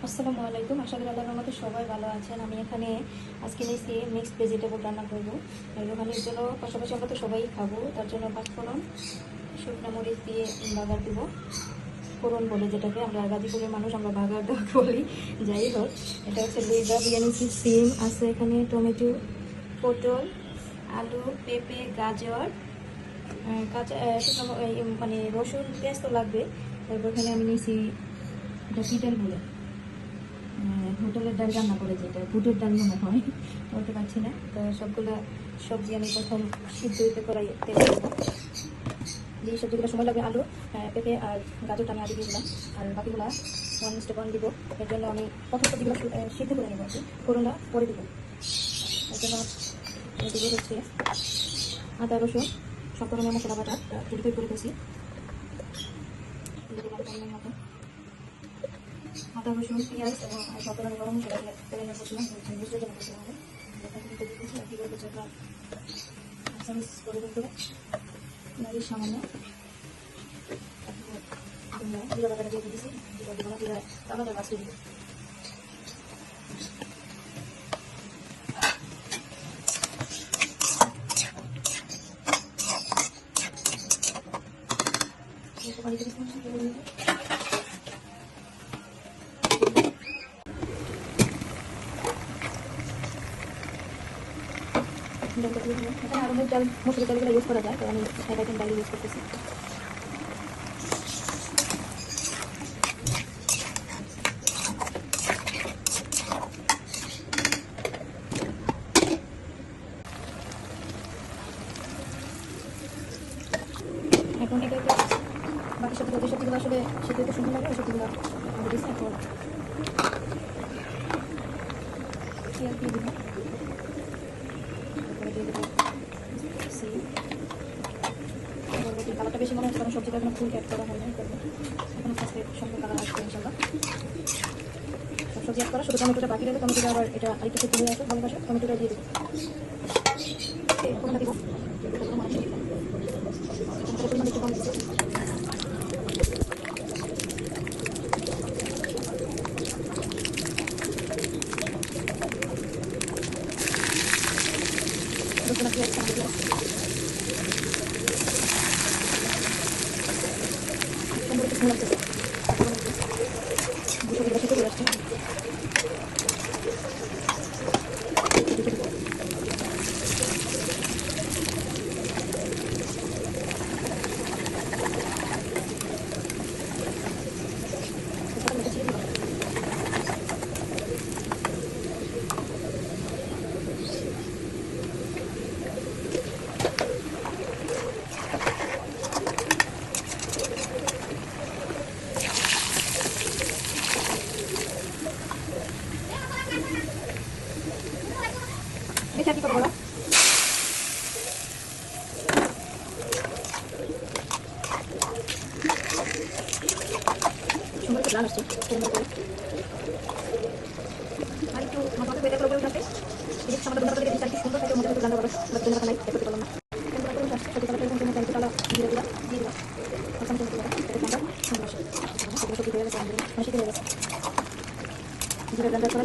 আসসালামু আলাইকুম। আশা করি আল্লাহর রহমতে সবাই ভালো আছেন। আমি এখানে আজকে নিয়েছি মিক্সড ভেজিটেবল রান্না করবো। রোহানির জন্য, পাশাপাশি আমরা তো সবাই খাবো, তার জন্য পাঁচফোড়ন শুকনো মরিচ দিয়ে বাগার দিব। ফোড়ন বলে যেটাকে, আমরা গাজীপুরের মানুষ, আমরা বাগার বলি। যাই হোক, এটা হচ্ছে লইবা বিরিয়ানি। সিম আছে এখানে, টমেটো, পটল, আলু, পেঁপে, গাজর, কাঁচা শুকনো মানে রসুন, পেঁয়াজ তো লাগবে। তারপর এখানে আমি নিয়েছি এটা পিটেল বলে, হোটেলের ডাল রান্না করে, যেটা বুটের ডাল মনে হয়, বলতে পারছি না। তো সবগুলো সবজি আমি প্রথম সিদ্ধ হইতে করাই তেল দেবো। যে সবজিগুলো সময় লাগবে, আলু, পেঁপে আর গাজরটা আমি আগে দিয়ে দিলাম, আর বাকিগুলো 1:1 দিব। এর জন্য আমি প্রথম সবজিগুলো সিদ্ধ করে নেবো, ফোড়নটা পরে দেবো। এর জন্য দিব হচ্ছে আদা, রসুন, সব ধরনের মশলা বাটা তৈরি করে ফেলছি। আদা, রসুন, পেঁয়াজ এবং সব ধরনের গরম মশলা তেলে নিয়ে করছিলাম, বুঝতে জন্য করতে হবে। কী করবো, চাপা চামিচ করে দিতে নাড়ির সামান্য জিরা বাটাটা দিয়ে দিয়েছি। জিরা দিব না, জিরা আলাদা গাছে দিব। পানি দিয়ে এখানে আরো ডাল, মসুর ডালগুলো ইউজ করা যায়, তো আমি এক আইটেম ডাল ইউজ করতেছি। এখন এটা বাকি সবজি, যে সবজিগুলো আসলে সেটা একটু সুন্দর লাগে, ওই সবজিগুলো আমি দিচ্ছি। এখন পেঁয়াজ দিয়ে দিব, তারপরে দিয়ে দেবো কালারটা বেশি মনে হচ্ছে, কারণ সবজিটা এখন ফুল অ্যাড করা হয় না। এখন আজকে সুন্দর কালার আসবে ইনশাল্লাহ। সব সবজি অ্যাড করা, শুধু টমেটোটা বাকি রয়েছে। টমেটোটা আবার এটা আরেকটু সেদ্ধ হয়ে আসে, ভালো বাসে টমেটোটা দিয়ে দেবো। দিব একটু কম দিচ্ছি। দেখি আর কি করবো, সুন্দর একটু রান আসছে। আর একটু মশলা বেটে করে উঠাতে সামান্য ধন্যবাদ দিয়ে দিচ্ছি, আর কি সুন্দর থাকে মশলা রান্না করা। ধন্যবাদ নাই, করতে পারলাম না। সবজি কালারটা এরকম চলে কালা দিয়ে দিলাম, দিয়ে দিলাম সুন্দর আসে। সবজি হয়ে গেছে, হয়ে গেছে জিরা রান্না করা